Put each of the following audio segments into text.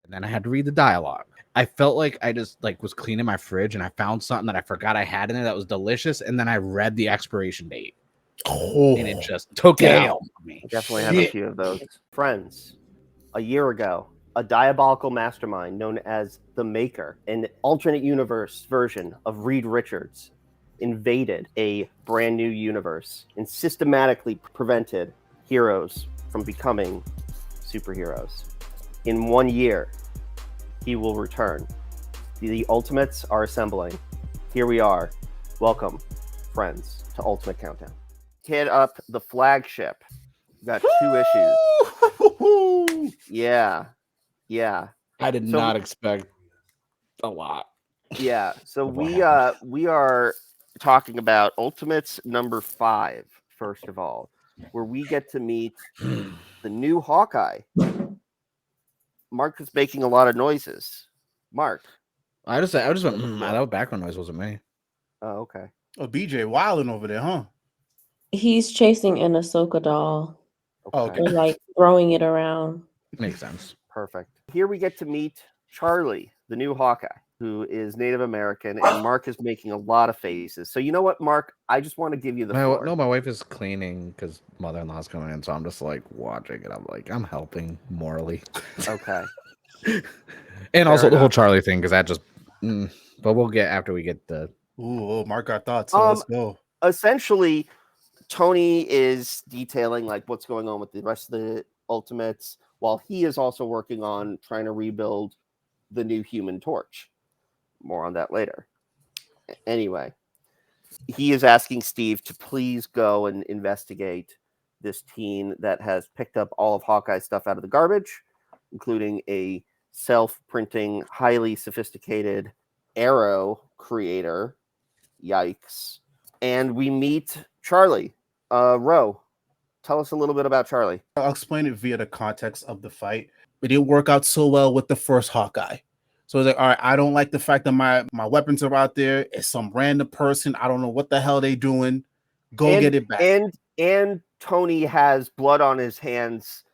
and then I had to read the dialogue. I felt like I just like was cleaning my fridge and I found something that I forgot I had in there that was delicious, and then I read the expiration date. Oh, and it just took it out of me. I definitely have a few of those. Friends, a year ago, a diabolical mastermind known as the Maker, an alternate universe version of Reed Richards, invaded a brand new universe and systematically prevented heroes from becoming superheroes. In 1 year, he will return. The Ultimates are assembling. Here we are. Welcome, friends, to Ultimate Countdown. Hit up the flagship. We got 2 issues. Yeah. I did not expect a lot. Yeah. So we are talking about Ultimates number 5, first of all, where we get to meet the new Hawkeye. Mark is making a lot of noises. Mark. I just went, that background noise wasn't me. Oh, okay. Oh, BJ wilding over there, huh? He's chasing an Ahsoka doll. Okay. And like throwing it around. Makes sense. Perfect. Here we get to meet Charli, the new Hawkeye, who is Native American, and Mark is making a lot of faces. So you know what, Mark? I just want to give you the floor. No, my wife is cleaning because mother-in-law's coming in, so I'm just like watching it. I'm helping morally. Okay. And also the whole Charli thing, because that just. But we'll get after we get the. Ooh, Mark got thoughts. So let's go. Essentially, Tony is detailing like what's going on with the rest of the Ultimates, while he is also working on trying to rebuild the new Human Torch. More on that later. Anyway, he is asking Steve to please go and investigate this teen that has picked up all of Hawkeye's stuff out of the garbage, including a self-printing, highly sophisticated arrow creator. Yikes. And we meet Charli. Ro, tell us a little bit about Charli. I'll explain it via the context of the fight. It didn't work out so well with the first Hawkeye. So it's like, all right, I don't like the fact that my weapons are out there. It's some random person. I don't know what the hell they doing. Get it back. And Tony has blood on his hands,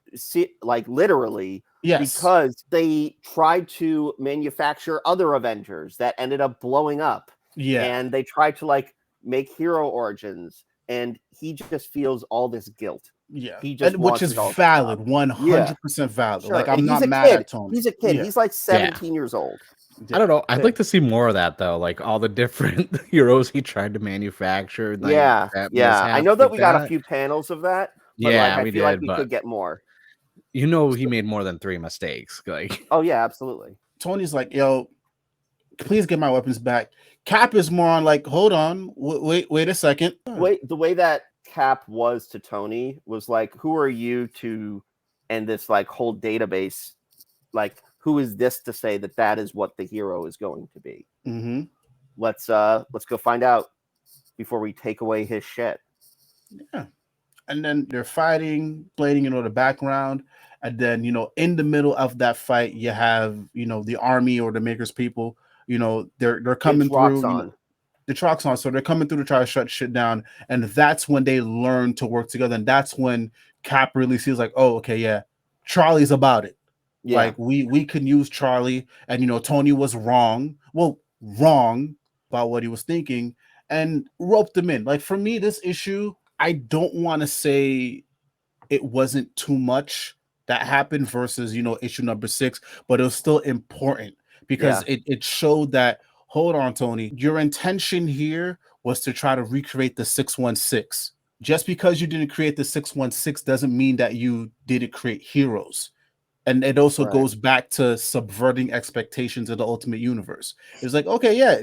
like literally. Yes. Because they tried to manufacture other Avengers that ended up blowing up. Yeah. And they tried to like make hero origins, and he just feels all this guilt. Yeah. He just which is valid, 100% valid. Sure. Like I'm not mad at Tony. He's a kid. Yeah. He's like 17 years old. I don't know. I'd like to see more of that though, like all the different heroes he tried to manufacture. Like, I know that we got a few panels of that. But I feel like we could get more. You know, he made more than 3 mistakes. Like, oh yeah, absolutely. Tony's like, yo, please get my weapons back. Cap is more on like, hold on, wait a second. The way that Cap was to Tony was like, who are you to end this like whole database? Like, who is this to say that is what the hero is going to be? Mm-hmm. Let's go find out before we take away his shit. Yeah. And then they're fighting, playing, the background. And then, in the middle of that fight, you have, the army or the Maker's people, they're coming through. The truck's on. So they're coming through to try to shut shit down. And that's when they learn to work together. And that's when Cap really sees like, oh, okay, yeah, Charlie's about it. Yeah. Like we can use Charli. And, Tony was wrong. Well, wrong about what he was thinking and roped him in. Like for me, this issue, I don't want to say it wasn't too much that happened versus, issue number 6, but it was still important because it showed that, hold on, Tony, your intention here was to try to recreate the 616. Just because you didn't create the 616 doesn't mean that you didn't create heroes. And it also goes back to subverting expectations of the Ultimate Universe. It's like, okay, yeah,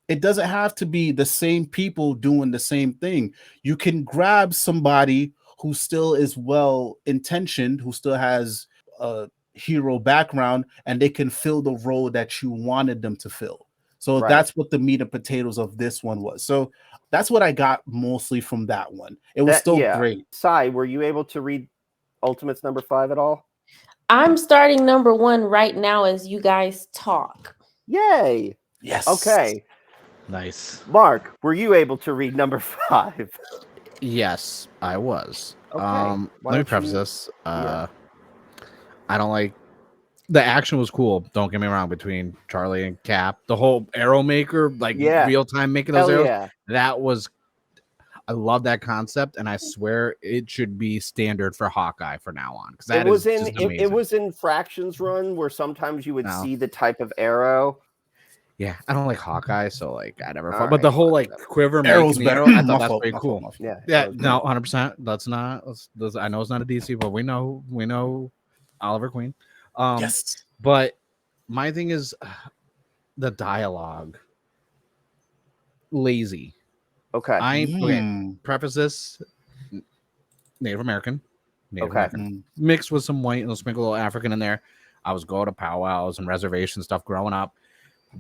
it doesn't have to be the same people doing the same thing. You can grab somebody who still is well-intentioned, who still has a hero background, and they can fill the role that you wanted them to fill. So that's what the meat and potatoes of this one was. So that's what I got mostly from that one. It was still great. Sai, were you able to read Ultimates number 5 at all? I'm starting number 1 right now as you guys talk. Yay! Yes. Okay. Nice. Mark, were you able to read number 5? Yes, I was. Okay. Let me preface this. I don't like The action was cool. Don't get me wrong. Between Charlie and Cap, the whole arrow maker, like real time making those arrows, that was. I love that concept, and I swear it should be standard for Hawkeye for now on, because it was in Fractions Run where sometimes you would see the type of arrow. Yeah, I don't like Hawkeye, so like I never fought. But the whole like quiver arrows making the arrow, I thought that's pretty cool. Yeah, no, 100%. That's not. I know it's not a DC, but we know Oliver Queen. Yes, but my thing is the dialogue lazy. Okay. Preface this: Native American, mixed with some white and sprinkle a little African in there. I was going to powwows and reservation stuff growing up.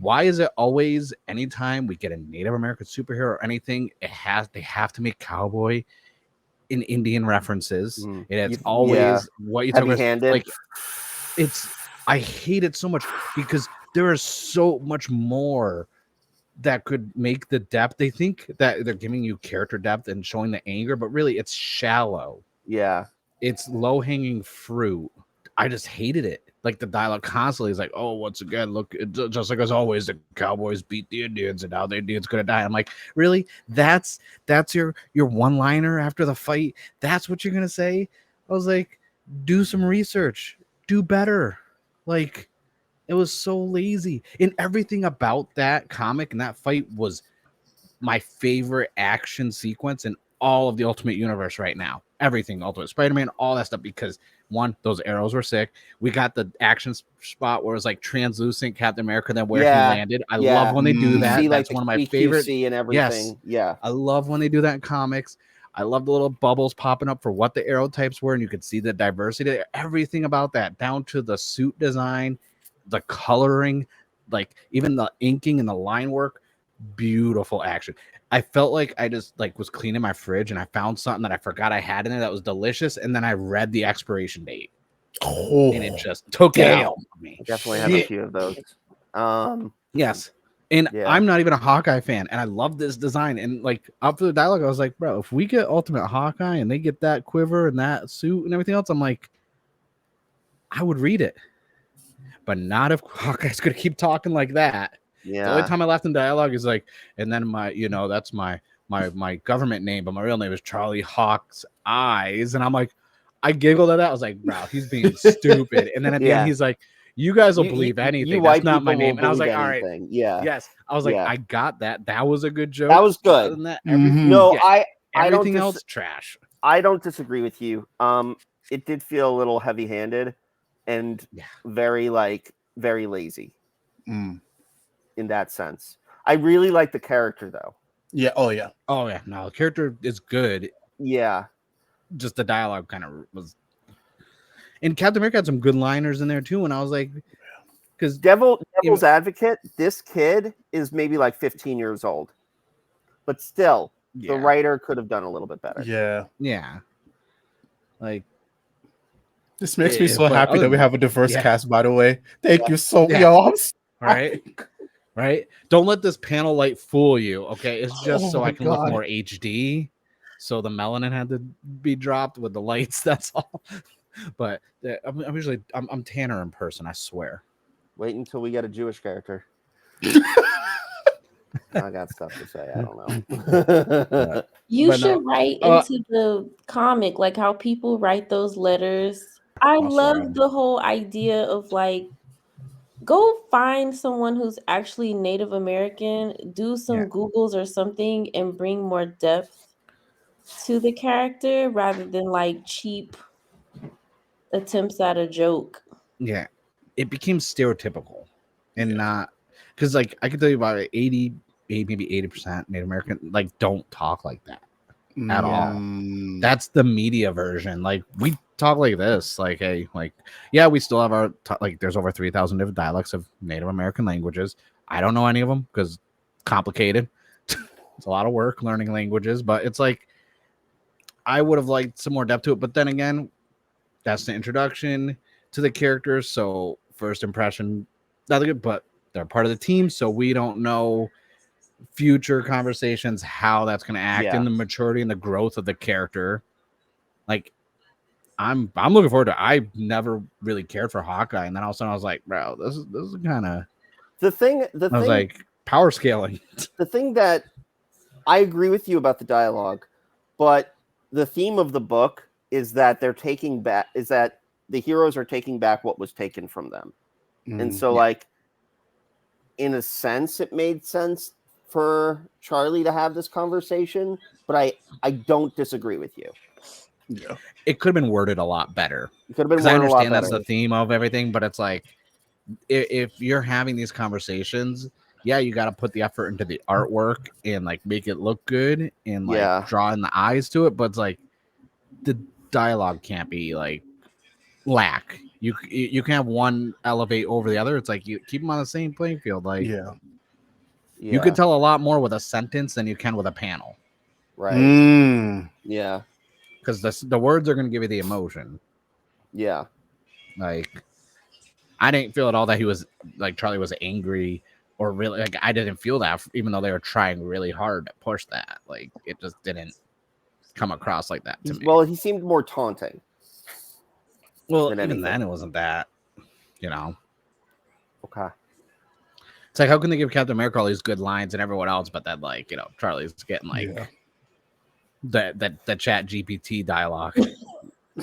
Why is it always anytime we get a Native American superhero or anything, they have to make cowboy in Indian references? It's always what you talk about. Like I hate it so much because there is so much more that could make the depth. They think that they're giving you character depth and showing the anger, but really it's shallow. Yeah. It's low-hanging fruit. I just hated it. Like the dialogue constantly is like, oh, once again, look, just like as always, the Cowboys beat the Indians and now the Indians gonna die. I'm like, really? That's your one-liner after the fight? That's what you're gonna say? I was like, do some research, do better. Like, it was so lazy. And everything about that comic and that fight was my favorite action sequence in all of the Ultimate Universe right now. Everything, Ultimate Spider-Man, all that stuff, because one, those arrows were sick. We got the action spot where it was like translucent Captain America, then where he landed. I love when they do that. See, that's like one of my favorite. And everything. Yeah. I love when they do that in comics. I love the little bubbles popping up for what the arrow types were, and you could see the diversity. Everything about that, down to the suit design, the coloring, like even the inking and the line work. Beautiful action. I felt like I just like was cleaning my fridge and I found something that I forgot I had in there that was delicious, and then I read the expiration date. And it just took it out of me. I definitely have a few of those. Yes. And I'm not even a Hawkeye fan, and I love this design. And like up to the dialogue, I was like, bro, if we get Ultimate Hawkeye and they get that quiver and that suit and everything else, I'm like, I would read it. But not if Hawkeye's gonna keep talking like that. Yeah. The only time I laughed in dialogue is like, and then my, that's my government name, but my real name is Charlie Hawk's Eyes. And I'm like, I giggled at that. I was like, bro, he's being stupid. And then at the end, he's like, you guys will believe anything. That's not my name. And I was like, all right. Yeah. Yes. I was like, I got that. That was a good joke. That was good. Than that, everything else trash. I don't disagree with you. It did feel a little heavy-handed and very lazy. In that sense. I really like the character though. Yeah. Oh yeah. No, the character is good. Yeah. Just the dialogue kind of was. And Captain America had some good liners in there too. And I was like, because Devil's Advocate, this kid is maybe like 15 years old, but still, the writer could have done a little bit better. Yeah. Yeah. Like, this makes me so happy that we have a diverse cast, by the way. Thank you so much. Right? Don't let this panel light fool you, okay? It's just so I can look more HD. So the melanin had to be dropped with the lights, that's all. But I'm Tanner in person, I swear. Wait until we get a Jewish character. I got stuff to say. I don't know. You should write into the comic, like how people write those letters. I love the whole idea of like, go find someone who's actually Native American, do some Googles or something, and bring more depth to the character rather than like cheap attempts at a joke. Yeah, it became stereotypical and not because like I can tell you about 80, maybe 80% Native American like don't talk like that at all. That's the media version. Like we talk like this, like we still have our like there's over 3,000 different dialects of Native American languages. I don't know any of them because it's complicated. It's a lot of work learning languages, but it's like I would have liked some more depth to it. But then again, that's the introduction to the characters, so first impression not good, but they're part of the team, so we don't know future conversations how that's going to act in the maturity and the growth of the character. Like I'm looking forward to it. I never really cared for Hawkeye, and then all of a sudden I was like, bro, this is kind of I was like power scaling. The thing that I agree with you about the dialogue, but the theme of the book is that the heroes are taking back what was taken from them. And so like in a sense it made sense for Charlie to have this conversation, but I don't disagree with you. Yeah. It could have been worded a lot better. It could have been I worded a lot understand that's better. the theme of everything, but it's like if you're having these conversations, yeah, you got to put the effort into the artwork and like make it look good and like draw in the eyes to it. But it's like the dialogue can't be like lack. You can have one elevate over the other. It's like you keep them on the same playing field. Like you could tell a lot more with a sentence than you can with a panel. Right. Yeah. Because the words are going to give you the emotion. Yeah. Like I didn't feel at all that he was like Charlie was angry or really like I didn't feel that even though they were trying really hard to push that. Like it just didn't come across like that to me. Well, he seemed more taunting. Well, even then it wasn't that, you know. Okay. It's like how can they give Captain America all these good lines and everyone else, but then like, you know, Charlie's getting like the chat GPT dialogue.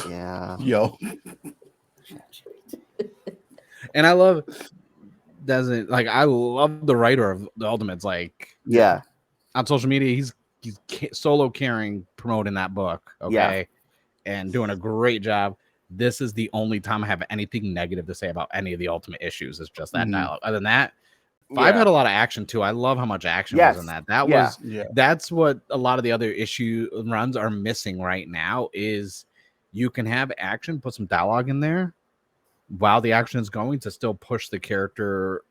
Yeah. Yo. And I love I love the writer of the Ultimates. Like on social media, he's solo caring, promoting that book. Okay. And doing a great job. This is the only time I have anything negative to say about any of the Ultimate issues. Is just that dialogue. Other than that, 5 had a lot of action too. I love how much action was in that. That was that's what a lot of the other issue runs are missing right now. Is you can have action, put some dialogue in there while the action is going to still push the character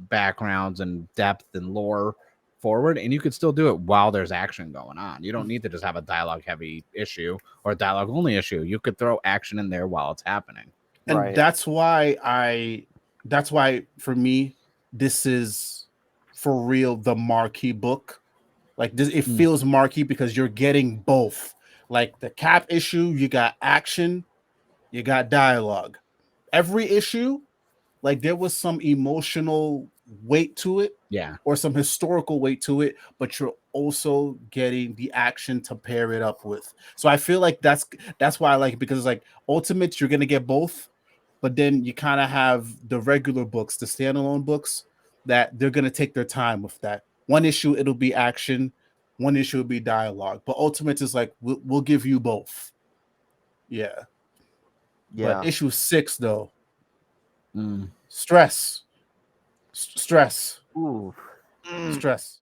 backgrounds and depth and lore forward, and you could still do it while there's action going on. You don't need to just have a dialogue heavy issue or a dialogue only issue. You could throw action in there while it's happening. And that's why for me, this is for real the marquee book. Like this, it feels marquee because you're getting both. Like the Cap issue, you got action, you got dialogue. Every issue, like there was some emotional weight to it, or some historical weight to it, but you're also getting the action to pair it up with. So I feel like that's why I like it, because it's like Ultimates, you're gonna get both, but then you kind of have the regular books, the standalone books, that they're gonna take their time with that. One issue it'll be action, one issue will be dialogue, but Ultimates is like we'll give you both. But issue 6 though, stress. Ooh. Stress.